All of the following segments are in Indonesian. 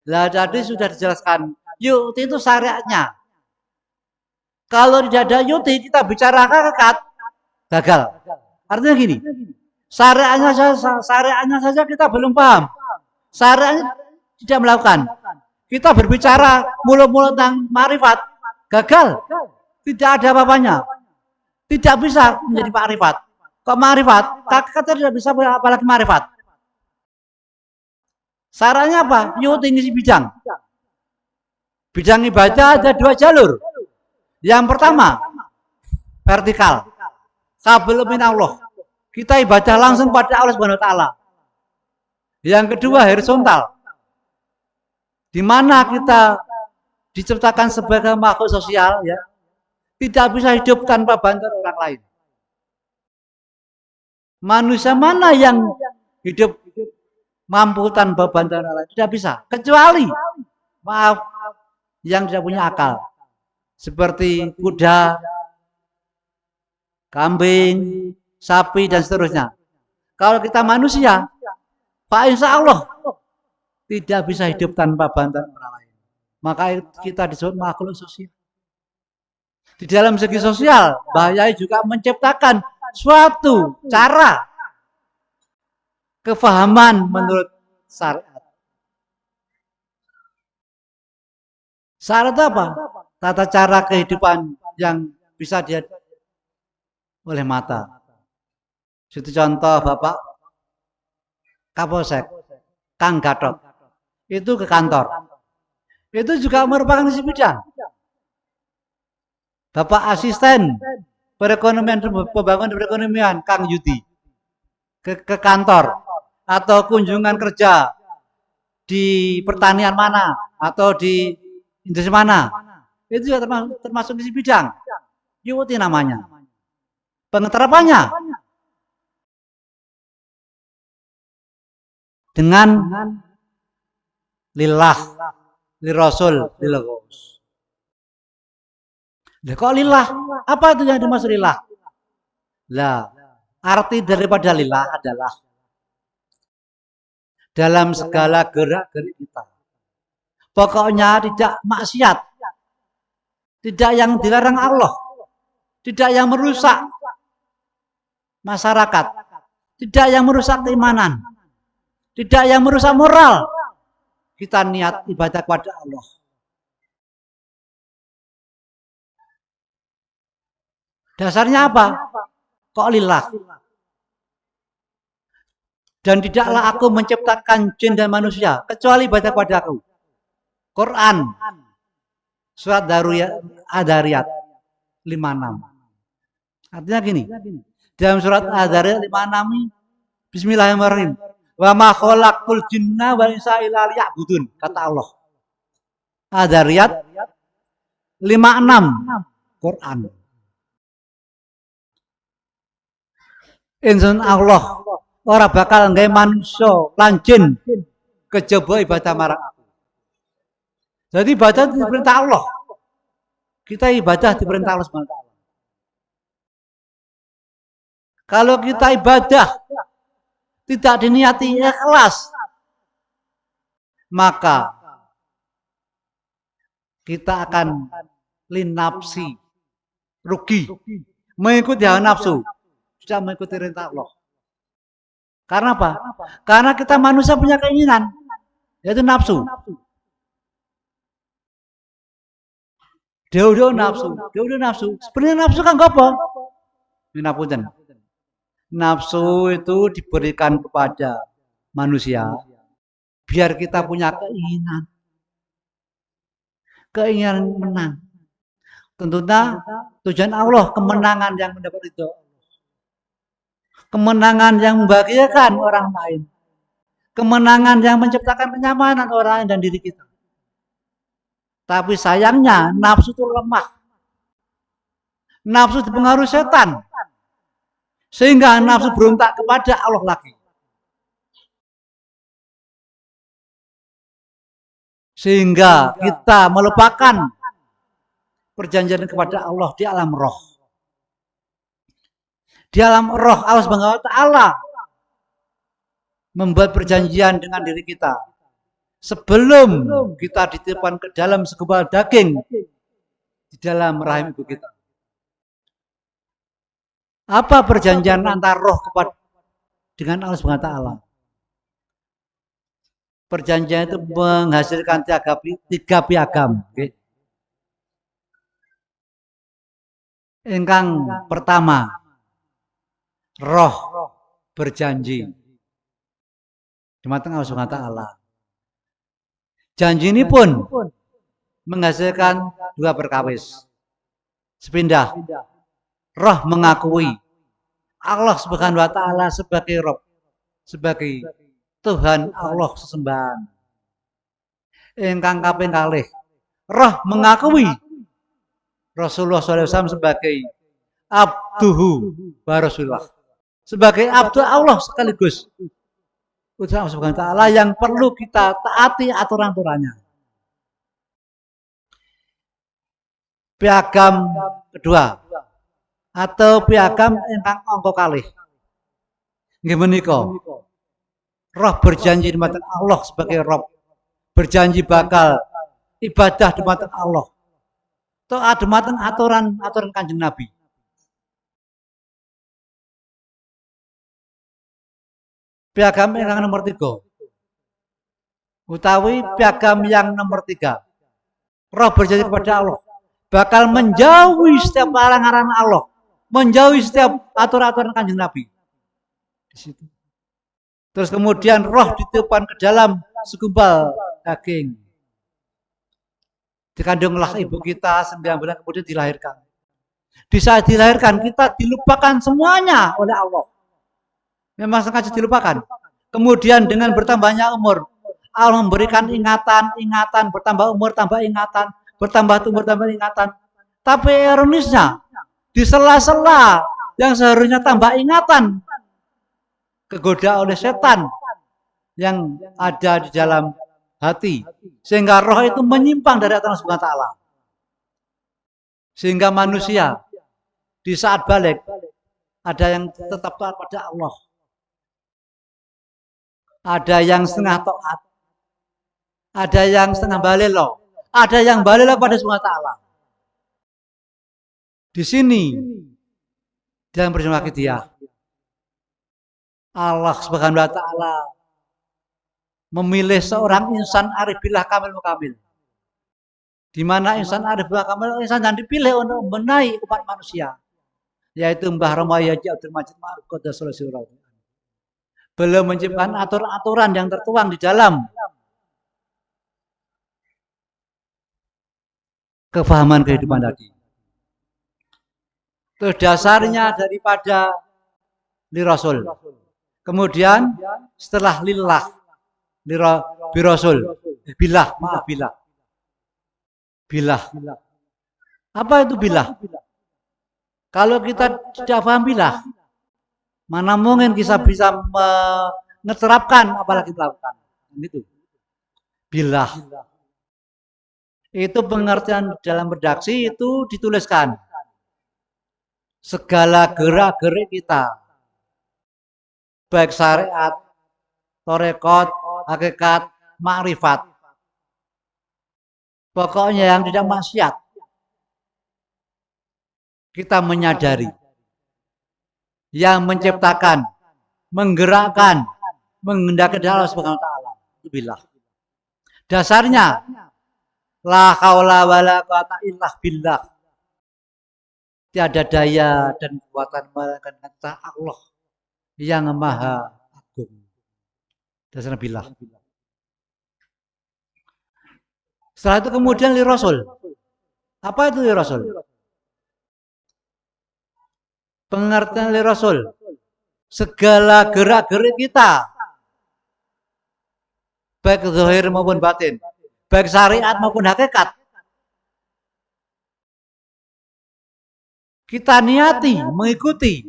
Lah tadi sudah dijelaskan, yu'ti itu syariatnya. Kalau tidak ada yu'ti, kita bicara hakikat, gagal. Artinya gini, syariatnya saja kita belum paham. Syariatnya tidak melakukan. Kita berbicara mulu-mulu tentang ma'rifat, gagal. Tidak ada apa-apanya. Tidak bisa menjadi ma'rifat. Kok ma'rifat? Hakikat tidak bisa, apalagi ma'rifat. Sarannya apa? Yu'ti ngisi bidang. Bidang ibadah ada 2 jalur. Yang pertama, vertikal. Qabul min Allah. Kita ibadah langsung pada Allah Subhanahu wa taala. Yang kedua, horizontal. Di mana kita diciptakan sebagai makhluk sosial, ya, tidak bisa hidup tanpa bantuan orang lain. Manusia mana yang hidup mampu tanpa bantuan orang lain? Tidak bisa, kecuali maaf yang tidak punya akal, seperti kuda, kambing, sapi dan seterusnya. Kalau kita manusia, Pak, insya Allah tidak bisa hidup tanpa bantuan orang lain. Maka kita disebut makhluk sosial. Di dalam segi sosial, bahaya juga menciptakan suatu cara kefahaman menurut syariat. Syariat apa? Tata cara kehidupan yang bisa dilihat oleh mata. Itu contoh Bapak Kapolsek, Kang Gatot. Itu ke kantor. Itu juga merupakan isi bidang. Bapak asisten perekonomian, pembangunan perekonomian, Kang Yudi, ke kantor atau kunjungan kerja di pertanian mana atau di industri mana, itu juga termasuk isi bidang. Yu'ti namanya. Pengeterapannya dengan lillah, lirasul, lilghos. Lah kok lillah? Apa itu yang dimaksud lillah? Lah, arti daripada lillah adalah dalam segala gerak-gerik kita. Pokoknya tidak maksiat. Tidak yang dilarang Allah. Tidak yang merusak masyarakat. Tidak yang merusak keimanan. Tidak yang merusak moral. Kita niat ibadah kepada Allah. Dasarnya apa? Kok lillah? Dan tidaklah aku menciptakan jin dan manusia kecuali ibadah kepada aku. Quran surat Ad-Dariyat 56. Artinya gini, dalam surat Ad-Dariyat 56, Bismillahirrahmanirrahim. Wa ma khalaqul jinna wal insa illa liya'budun, kata Allah. Ad-Dariyat 56 Quran. Insun Allah ora bakal nggawe manusia lan jin kejaba ibadah marang aku. Jadi ibadah diperintah Allah. Kita ibadah diperintah Allah SWT. Kalau kita ibadah tidak diniati ikhlas, maka kita akan linapsi, rugi, mengikuti hawa nafsu, tidak mengikuti perintah Allah. Karena apa? Karena kita manusia punya keinginan, yaitu nafsu. Dewa nafsu. Sebenarnya nafsu kan apa? Minapunten. Nafsu itu diberikan kepada manusia biar kita punya keinginan menang. Tentunya tujuan Allah kemenangan yang mendapat itu. Kemenangan yang membahagiakan orang lain. Kemenangan yang menciptakan kenyamanan orang lain dan diri kita. Tapi sayangnya nafsu itu lemah. Nafsu dipengaruhi setan. Sehingga nafsu berontak kepada Allah lagi. Sehingga kita melupakan perjanjian kepada Allah di alam roh. Di alam roh Allah Subhanahu wa taala membuat perjanjian dengan diri kita. sebelum kita ditiupkan ke dalam segumpal daging di dalam rahim ibu kita. Apa perjanjian antara roh kepada dengan Allah Subhanahu wa taala? Perjanjian itu menghasilkan tiga piagam. Okay. Ingkang pertama, roh berjanji. Dumateng Allah Subhanahu wa taala. Janji ini pun menghasilkan dua perkawis. Sepindah. Roh mengakui Allah Subhanahu wa taala sebagai Rob, sebagai Tuhan Allah sesembahan. Ingkang kaping kalih, roh mengakui Rasulullah SAW sebagai abduhu wa rasulullah, sebagai abdu Allah sekaligus utusan Allah Subhanahu wa taala yang perlu kita taati aturan-aturannya. Piagam kedua atau piagam ingkang angka kalih. Nggih menika. Roh berjanji dumateng Allah sebagai Rob, berjanji bakal ibadah dumateng Allah. Taat dumateng aturan Kanjeng Nabi. Piagam yang nomor 3. Utawi piagam yang nomor 3. Roh berjanji kepada Allah bakal menjauhi setiap larangan Allah, menjauhi setiap aturan-aturan Kanjeng Nabi. Di situ. Terus kemudian roh ditiupkan ke dalam segumpal daging. Dikandunglah ibu kita 9 bulan kemudian dilahirkan. Di saat dilahirkan kita dilupakan semuanya oleh Allah. Memang sengaja dilupakan. Kemudian dengan bertambahnya umur, Allah memberikan ingatan, bertambah umur, tambah ingatan, bertambah umur, tambah ingatan. Tapi ironisnya, di sela-sela yang seharusnya tambah ingatan, kegoda oleh setan yang ada di dalam hati, sehingga roh itu menyimpang dari aturan Subhanahu wa taala. Sehingga manusia di saat balik ada yang tetap taat pada Allah, ada yang setengah taat, ada yang setengah balelo, ada yang balelo pada Subhanahu wa taala. Di sini dalam perjuangan kita, Allah Subhanahu wa taala memilih seorang insan arif billah kamil mukamil. Di mana insan arif billah kamil insan yang dipilih untuk membenahi umat manusia, yaitu Mbah Romawi Haji Abdul Majid Ma'ruf Qaddasallahu sirrahu. Belum menciptakan aturan-aturan yang tertuang di dalam kefahaman kehidupan tadi. Itu dasarnya daripada li Rasul. Kemudian setelah lillah, bi Rasul, bilah. Apa itu bilah? Kalau kita tidak paham bilah, mana mungkin kita bisa menerapkan apalagi melakukan. Itu bilah. Itu pengertian dalam redaksi itu dituliskan. Segala gerak-gerik kita, baik syariat, torekot, hakikat, makrifat. Pokoknya yang tidak maksiat. Kita menyadari. Yang menciptakan, menggerakkan, menghendaki Allah Subhanahu wa taala. Itu billah. Dasarnya la haula wala quwata illa billah. Tiada daya dan kekuatan melainkan kata Allah yang maha agung. Dasarnya billah. Setelah itu kemudian li Rasul. Apa itu li Rasul? Pengertian li Rasul. Segala gerak-gerik kita, baik zahir maupun batin, baik syariat maupun hakikat, kita niati mengikuti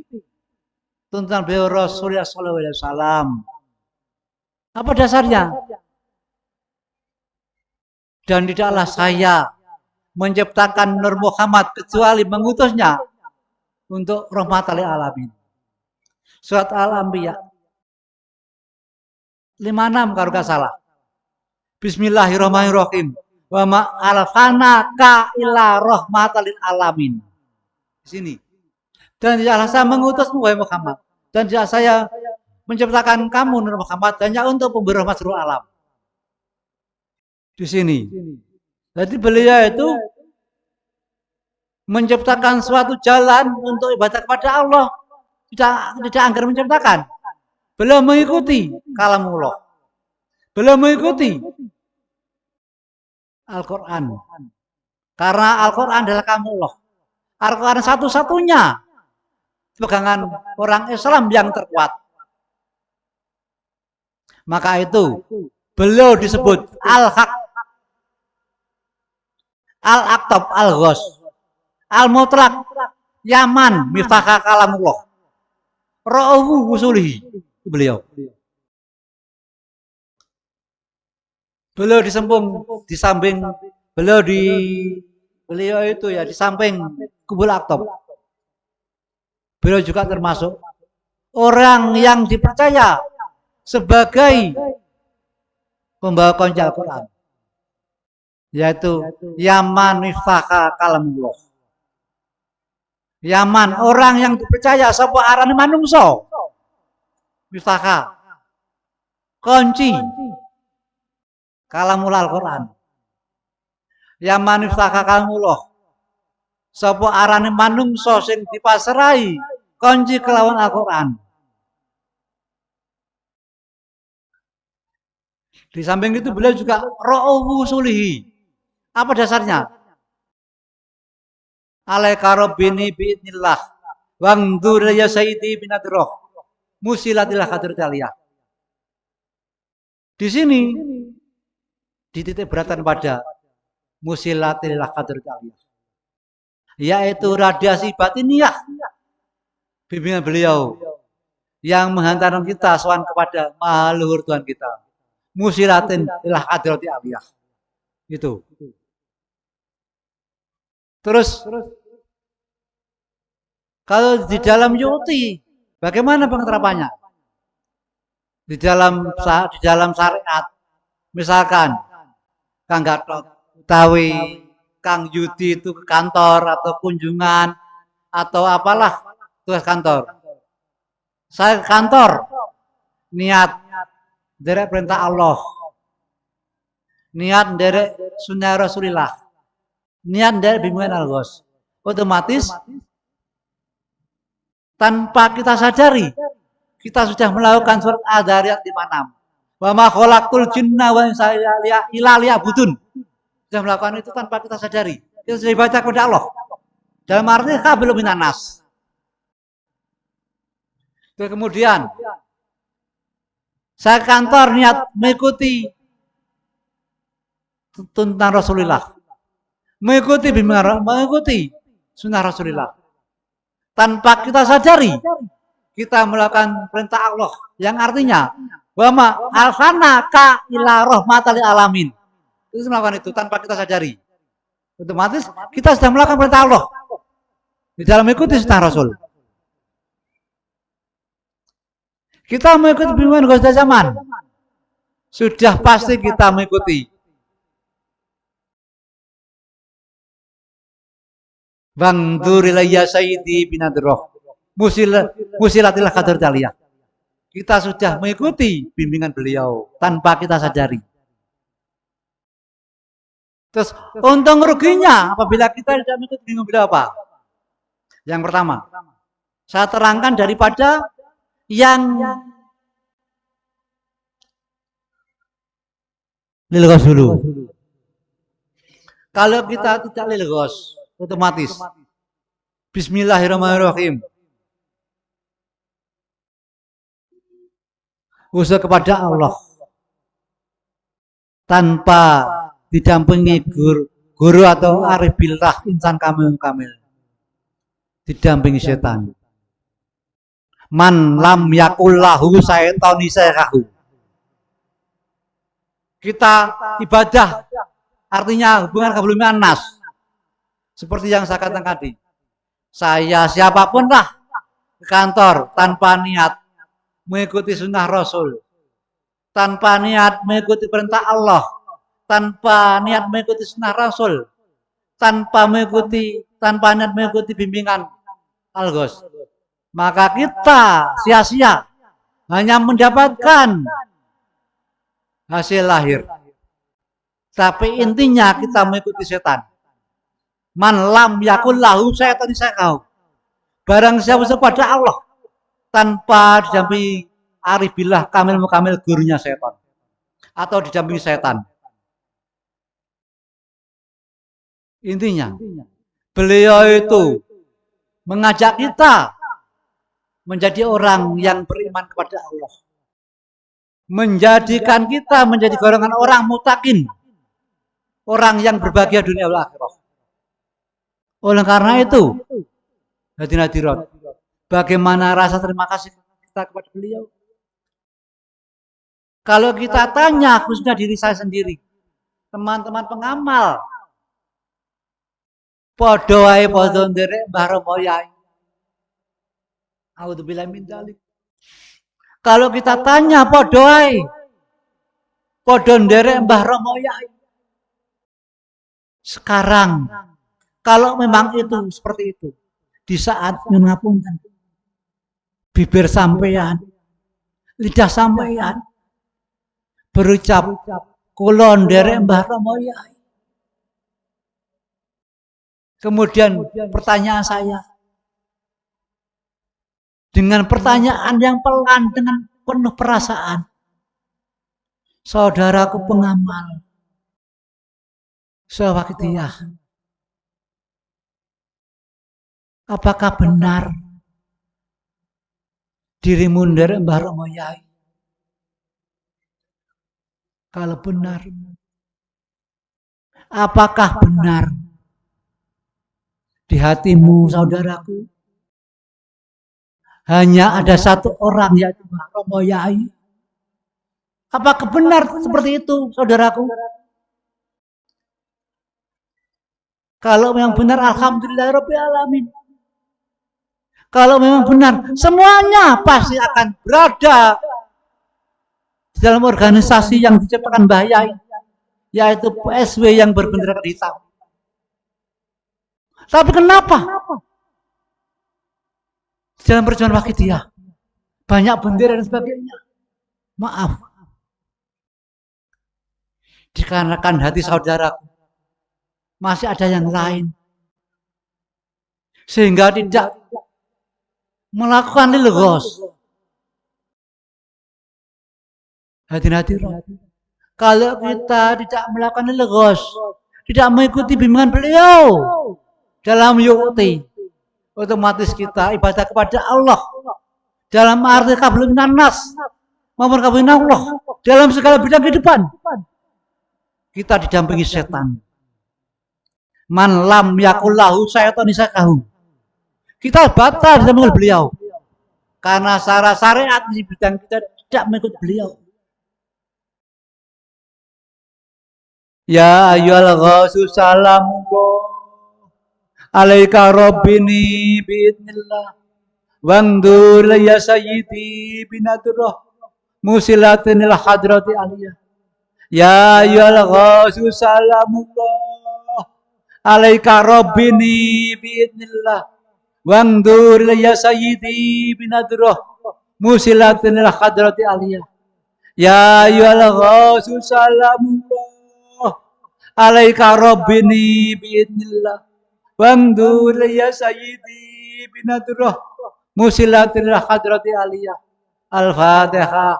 tuntunan beliau Rasulullah SAW. Apa dasarnya? Dan tidaklah saya menciptakan Nur Muhammad kecuali mengutusnya untuk rahmatan lil alamin. Surat Al-Anbiya 56 kalau nggak salah. Bismillahirrahmanirrahim. Wa ma arsalnaka illa rahmatan lil alamin. Di sini. Dan tidaklah saya mengutusmu wahai Muhammad. Dan tidak saya menciptakan kamu Nabi Muhammad hanya untuk pemberi rahmat seluruh alam. Di sini. Jadi beliau itu menciptakan suatu jalan untuk ibadah kepada Allah. Tidak anggar menciptakan. Beliau mengikuti kalamullah. Beliau mengikuti Al-Quran. Karena Al-Quran adalah kalamullah. Al-Quran satu-satunya pegangan orang Islam yang terkuat. Maka itu beliau disebut Al-Haq, Al-Aktab, Al-Ghos, Al-Mutlaq, Yaman, Miftah Kalamullah, Ra'uhu Wusulihi. Beliau di samping beliau itu ya di samping Kubul Aktab. Beliau juga termasuk orang yang dipercaya sebagai pembawa kunci Al-Quran, yaitu Yaman Miftah Kalamullah. Yaman, orang yang dipercaya sebuah arane manungso. Miftah, kunci Kalamullah Al-Quran. Yaman Miftah Kalamullah. Sebuah arane manungso sing dipasrai kunci kelawan Al-Quran. Di samping itu beliau juga Ra'uhu Wusulihi. Apa dasarnya? Alaika rabbini bi'idnillah wangdur ya sayyidi binadroh musilatillah hadratil aliyah. Di sini dititik beratan pada musilatillah hadratil aliyah, yaitu radiasi batiniah bimbingan beliau yang menghantarkan kita sowan kepada Maha Luhur Tuhan kita. Musilatin ilah hadratil aliyah. Itu. Terus kalau di dalam yuti, bagaimana pengeterapannya? Di dalam syariat, misalkan Kang Gatot utawi Kang Yudi itu ke kantor atau kunjungan atau apalah tugas kantor. Saya ke kantor, niat derek perintah Allah, niat derek sunnah Rasulullah, niat derek bimbingan Al-Ghos. Otomatis tanpa kita sadari, kita sudah melakukan surat Ad-Dzariyat 56. Wa ma khalaqtul jinna wal insa illa liya'budun. Sudah melakukan itu tanpa kita sadari. Kita sudah baca kepada Allah. Dalam arti belum minanas. Kemudian saya kantor niat mengikuti tuntunan Rasulullah, mengikuti bimbingan, mengikuti sunnah Rasulullah. Tanpa kita sadari, kita melakukan perintah Allah yang artinya wa ma arsalnaka illa rahmatan lil alamin. Itu melakukan itu tanpa kita sadari. Otomatis kita sudah melakukan perintah Allah di dalam mengikuti sunnah Rasul. Kita mengikuti bimbingan Ghos zaman, sudah pasti kita mengikuti. Bang Durilayya Sayyidi binadroh musilatillah hadratil aliyah. Kita sudah mengikuti bimbingan beliau tanpa kita sadari. Terus untung ruginya apabila kita tidak mengikuti bimbingan beliau apa? Yang pertama, saya terangkan daripada yang lil Ghos dulu. Kalau kita tidak lil Ghos, otomatis Bismillahirrahmanirrahim, usaha kepada Allah tanpa didampingi guru atau arif billah insan kamil, didampingi setan. Man lam yakullahu syaitani sayrahu. Kita ibadah artinya hubungan kabulumian nas. Seperti yang saya katakan tadi. Saya siapapun lah ke kantor tanpa niat mengikuti sunnah Rasul, tanpa niat mengikuti perintah Allah, tanpa niat mengikuti sunnah Rasul, tanpa niat mengikuti bimbingan Al-Ghaus, maka kita sia-sia hanya mendapatkan hasil lahir. Tapi intinya kita mengikuti setan. Man lam yakul lahu syaitan syakahu. Barang siapa kepada Allah tanpa didampingi arif billah kamil mukamil gurunya setan atau didampingi setan. Intinya beliau itu mengajak kita menjadi orang yang beriman kepada Allah, menjadikan kita menjadi golongan orang mutakin, orang yang berbahagia dunia dan akhirat. Oleh karena itu, hadirin hadirat, bagaimana rasa terima kasih kita kepada beliau? Kalau kita tanya khususnya diri saya sendiri, teman-teman pengamal, podo wae podo nderek Mbah Rama Yai. A'udzubillahi min dzalik. Kalau kita tanya podo wae podo nderek Mbah Rama Yai. Sekarang kalau memang itu seperti itu, di saat nyuwun ngapunten, bibir sampeyan, lidah sampeyan berucap kula nderek Mbah Rama Yai. Kemudian pertanyaan saya dengan pertanyaan yang pelan dengan penuh perasaan, saudaraku pengamal, Sawakitiyah, apakah benar dirimu nderek Mbah Rama Yai? Kalau benar, apakah benar di hatimu, saudaraku, hanya ada satu orang, yaitu Mbah Rama Yai? Apakah benar seperti itu, saudaraku? Kalau memang benar, alhamdulillahirabbil alamin. Kalau memang benar, semuanya pasti akan berada di dalam organisasi yang diciptakan Mbah Yai, yaitu PSW yang berbendera hitam. Tapi kenapa dalam perjuangan Wahidiyah banyak bendera dan sebagainya? Maaf, dikarenakan hati saudaraku masih ada yang lain, sehingga tidak melakukan ilghos. Hadirin-hadirat, kalau kita tidak melakukan ilghos, tidak mengikuti bimbingan beliau dalam yu'ti, otomatis kita ibadah kepada Allah dalam arti qablun nas maupun qablun Allah dalam segala bidang kehidupan, kita didampingi setan. Man lam yakul lahu syaitan syakahu. Kita batal didampingi beliau karena secara syariat di bidang kita tidak mengikut beliau. Ya ayyuhal ghausu salamullah alaika rabbini biidnillah wangdur ya sayyidi binadurrah musilatinil hadrati aliyah. Ya ayyuhal ghausu salamullah alaika rabbini biidnillah wangdur ya sayyidi binadurrah musilatinil hadrati aliyah. Ya ayyuhal ghausu salamullah alaika rabbini biidnillah wangdur ya sayyidi binadurrah musilatil hadrati aliyah. Al-Fatihah.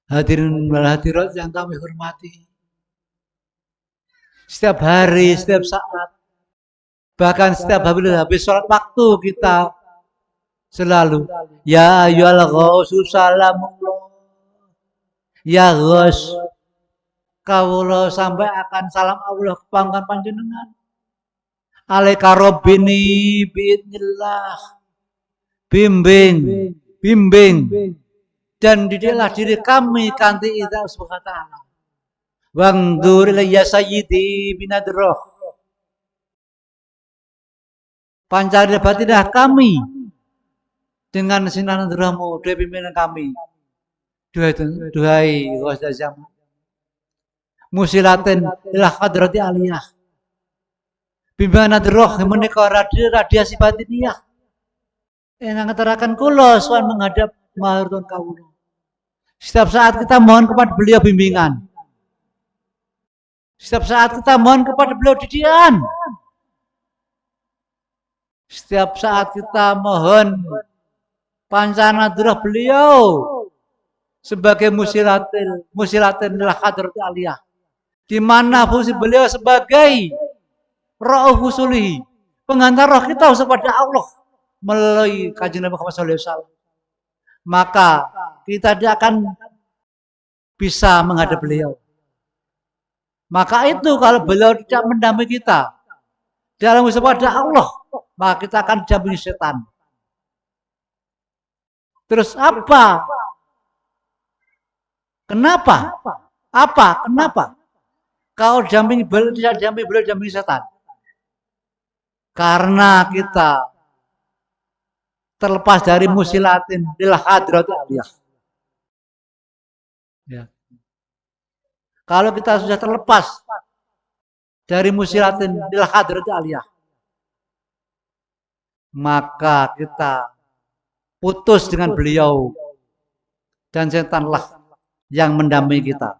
Hadirin wal hadirat yang kami hormati, setiap hari, setiap saat, bahkan setiap habis sholat waktu kita selalu ya ayyuhal ghausu salamullah. Ya Ghaus, kawula sampai akan salam Allah kepangkan panjenengan. Alaika rabbini biidnillah. Bimbing dan didiklah diri kami kanthi idza subhanahu wa ta'ala. Wangdur ilayya sayyidi binadroh. Pancari batinah kami dengan sinar nadrahmu, dari pimpinan kami. Duhai Ghosda Zaman. Musilatin ilah hadrati aliyah. Bimbingan roh menika radiasi batiniyah. Yang ngeterakan kula soal menghadap mahurun kawula. Setiap saat kita mohon kepada beliau bimbingan. Setiap saat kita mohon kepada beliau didikan. Setiap saat kita mohon pancanadurah beliau sebagai musilatin ilah hadrati aliyah. Di mana fungsi beliau sebagai Ra'uf Usulihi, pengantar roh kita kepada Allah melalui kajian Nabi Muhammad SAW. Maka kita tidak akan bisa menghadap beliau. Maka itu kalau beliau tidak mendampingi kita dalam usaha pada Allah, maka kita akan didampingi setan. Terus apa? Kenapa? Kenapa? Kalau didampingi beliau, tidak didampingi beliau, didampingi setan. Karena kita terlepas dari musilatin lil hadrati aliyah. Ya. Kalau kita sudah terlepas dari musilatin lil hadrati aliyah, maka kita putus dengan beliau dan setanlah yang mendampingi kita.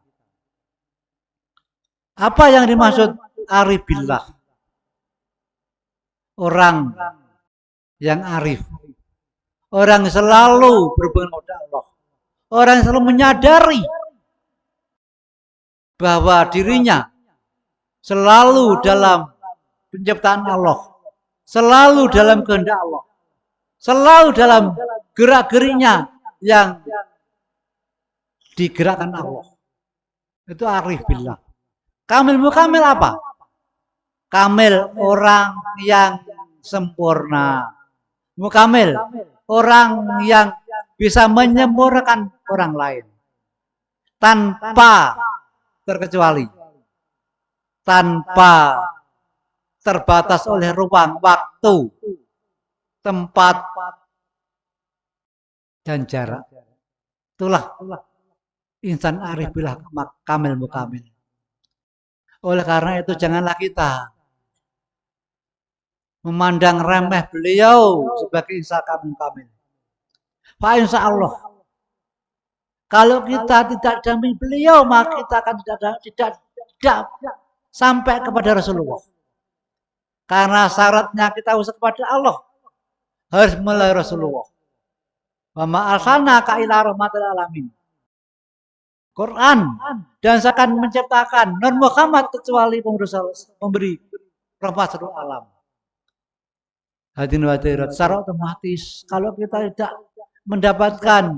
Apa yang dimaksud arif billah? Orang yang arif, orang yang selalu berhubungan kepada Allah, orang yang selalu menyadari bahwa dirinya selalu dalam penciptaan Allah, selalu dalam kehendak Allah, selalu dalam gerak-geriknya yang digerakkan Allah. Itu arif billah. Kamil mukamil apa? Kamil orang yang sempurna. Mukamil orang yang bisa menyempurnakan orang lain tanpa terkecuali, tanpa terbatas oleh ruang, waktu, tempat, dan jarak. Itulah insan arif billah kamil mukamil. Oleh karena itu janganlah kita memandang remeh beliau sebagai insan kamil. Pak, insya Allah, kalau kita tidak dampingi beliau, maka kita akan tidak sampai kepada Rasulullah. Karena syaratnya kita usah kepada Allah harus melalui Rasulullah. Wa ma arsalnaka illa rahmatal alamin. Quran dan seakan menciptakan Nur Muhammad kecuali pemberi rahmat seluruh alam. Hadirin hadirat, secara otomatis kalau kita tidak mendapatkan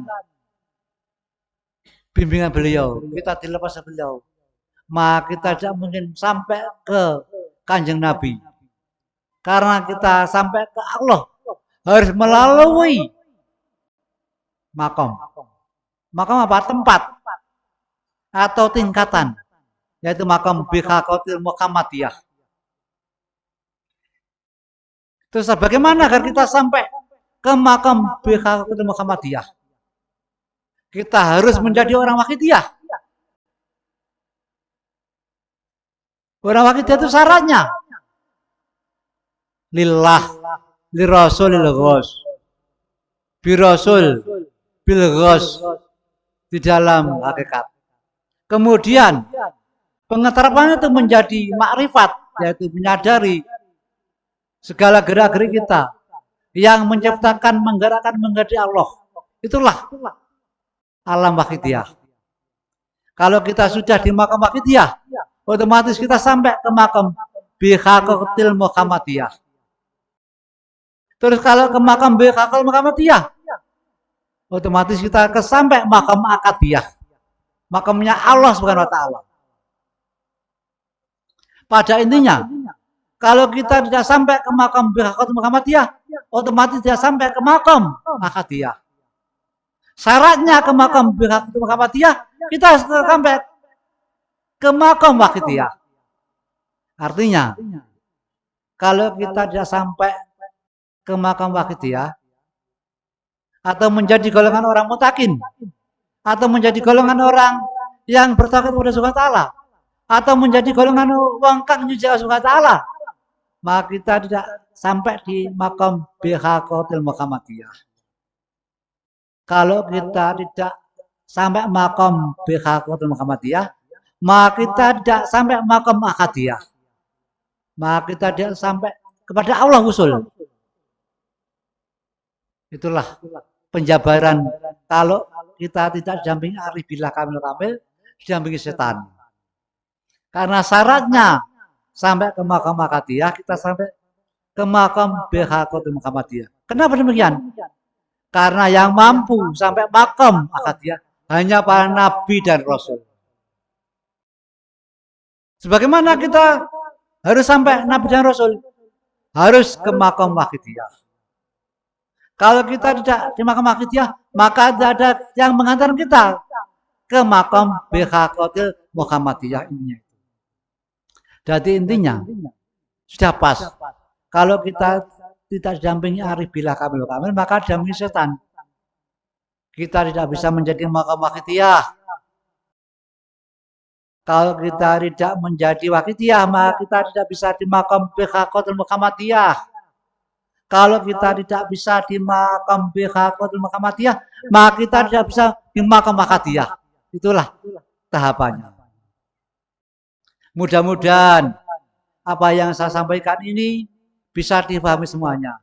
bimbingan beliau, kita dilepas beliau, maka kita tidak mungkin sampai ke Kanjeng Nabi. Karena kita sampai ke Allah harus melalui makom. Makom apa? Tempat atau tingkatan, yaitu makom bihaqqatil Muhammadiyah. Terus bagaimana agar kita sampai ke makam bihaqqatil Muhammadiyah? Kita harus menjadi orang wakidiyah. Orang wakidiyah itu syaratnya lillah, lirasulil ghos, birasul, bil ghos, di dalam hakikat. Kemudian pengetarapan itu menjadi makrifat, yaitu menyadari segala gerak-gerik kita yang menciptakan, menggerakkan, menjadi Allah. Itulah alam wakidiyah. Kalau kita sudah di makam wakidiyah, otomatis kita sampai ke makam bihaqqatil Muhammadiyah. Terus kalau ke makam bihaqqatil Muhammadiyah, otomatis kita sampai makam akadiyah. Makamnya Allah Subhanahu wa taala. Pada intinya, kalau kita tidak sampai ke makam bihaqqatil Muhammadiyah, otomatis tidak sampai ke makam akadiyah. Syaratnya ke makam bihaqqatil Muhammadiyah, kita harus sampai ke makam wakidiyah. Artinya, kalau kita tidak sampai ke makam wakidiyah atau menjadi golongan orang mutakin, atau menjadi golongan orang yang bertauhid kepada Subhanahu wa taala, atau menjadi golongan wong kang nyuci Allah Subhanahu wa taala, maka kita tidak sampai di makom bihaqatil Muhammadiyah. Kalau kita tidak sampai makom bihaqatil Muhammadiyah, maka kita tidak sampai makom Ahadiyah. Maka kita tidak sampai kepada Allah usul. Itulah penjabaran kalau kita tidak didampingi arif billah kamil, didampingi setan. Karena syaratnya sampai ke makam Ahadiyah, kita sampai ke makam bihaqatil Muhammadiyah. Kenapa demikian? Karena yang mampu sampai makam Ahadiyah hanya para nabi dan rasul. Sebagaimana kita harus sampai nabi dan rasul, harus ke makam Ahadiyah. Kalau kita tidak di makam Ahadiyah, maka tidak ada yang mengantar kita ke makam bihaqatil Muhammadiyah ini. Jadi intinya sudah pas. Kalau kita tidak didampingi arif billah kamil, maka didampingi setan. Kita tidak bisa menjadi makam Ahadiyah. Kalau kita tidak menjadi Ahadiyah, maka kita tidak bisa di makam bihaqatil Muhammadiyah. Kalau kita tidak bisa di makam bihaqatil Muhammadiyah, maka kita tidak bisa di makam Ahadiyah. Itulah tahapannya. Mudah-mudahan apa yang saya sampaikan ini bisa dipahami semuanya.